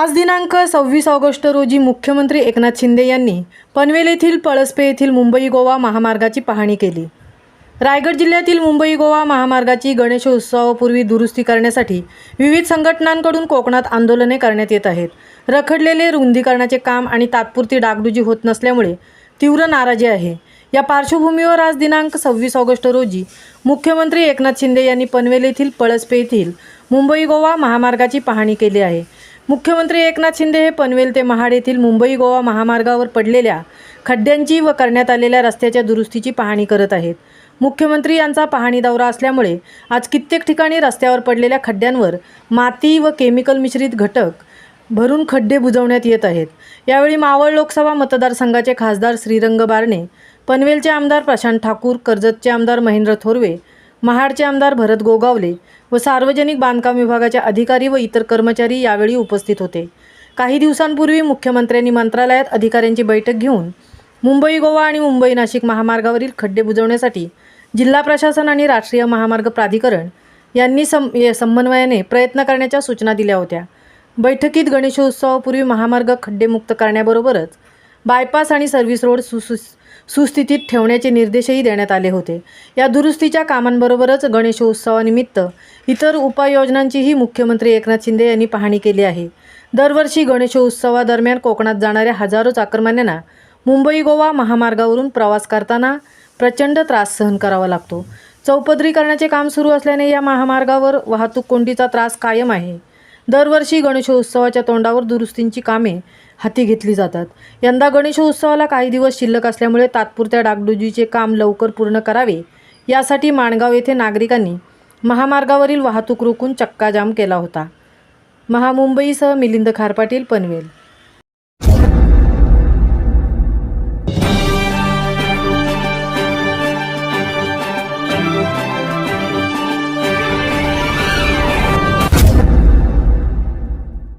आज दिनांक 26 ऑगस्ट रोजी मुख्यमंत्री एकनाथ शिंदे यांनी पनवेल येथील पळसपे येथील मुंबई गोवा महामार्गाची पाहणी केली। रायगड जिल्ह्यातील मुंबई गोवा महामार्गाची गणेशोत्सवापूर्वी दुरुस्ती करण्यासाठी विविध संघटनांकडून कोकणात आंदोलने करण्यात येत आहेत। रखडलेले रुंदीकरणाचे काम आणि तात्पुरती डागडुजी होत नसल्यामुळे तीव्र नाराजी आहे। या पार्श्वभूमीवर आज दिनांक 26 ऑगस्ट रोजी मुख्यमंत्री एकनाथ शिंदे यांनी पनवेल येथील पळसपे येथील मुंबई गोवा महामार्गाची पाहणी केली आहे। मुख्यमंत्री एकनाथ शिंदे हे पनवेल ते महाड येथील मुंबई गोवा महामार्गावर पडलेल्या खड्ड्यांची व करण्यात आलेल्या रस्त्याच्या दुरुस्तीची पाहणी करत आहेत। मुख्यमंत्री यांचा पाहणी दौरा असल्यामुळे आज कित्येक ठिकाणी रस्त्यावर पडलेल्या खड्ड्यांवर माती व केमिकल मिश्रित घटक भरून खड्डे बुजवण्यात येत आहेत। यावेळी मावळ लोकसभा मतदारसंघाचे खासदार श्रीरंग बारणे, पनवेलचे आमदार प्रशांत ठाकूर, कर्जतचे आमदार महेंद्र थोरवे, महाडचे आमदार भरत गोगावले व सार्वजनिक बांधकाम विभागाचे अधिकारी व इतर कर्मचारी यावेळी उपस्थित होते। काही दिवसांपूर्वी मुख्यमंत्र्यांनी मंत्रालयात अधिकाऱ्यांची बैठक घेऊन मुंबई गोवा आणि मुंबई नाशिक महामार्गावरील खड्डे बुजवण्यासाठी जिल्हा प्रशासन आणि राष्ट्रीय महामार्ग प्राधिकरण यांनी समन्वयाने प्रयत्न करण्याच्या सूचना दिल्या होत्या। बैठकीत गणेशोत्सवापूर्वी महामार्ग खड्डेमुक्त करण्याबरोबरच बायपास आणि सर्व्हिस रोड सुस्थितीत ठेवण्याचे निर्देशही देण्यात आले होते। या दुरुस्तीच्या कामांबरोबरच गणेशोत्सवानिमित्त इतर उपाययोजनांचीही मुख्यमंत्री एकनाथ शिंदे यांनी पाहणी केली आहे। दरवर्षी गणेशोत्सवादरम्यान कोकणात जाणाऱ्या हजारो चाकरमान्यांना मुंबई गोवा महामार्गावरून प्रवास करताना प्रचंड त्रास सहन करावा लागतो। चौपदरीकरणाचे काम सुरू असल्याने या महामार्गावर वाहतूक कोंडीचा त्रास कायम आहे। दरवर्षी गणेशोत्सवाच्या तोंडावर दुरुस्तींची कामे हाती घेतली जातात। यंदा गणेशोत्सवाला काही दिवस शिल्लक असल्यामुळे तात्पुरत्या डागडुजीचे काम लवकर पूर्ण करावे यासाठी माणगाव येथे नागरिकांनी महामार्गावरील वाहतूक रोखून चक्काजाम केला होता। महामुंबईसह मिलिंद खारपाटील, पनवेल।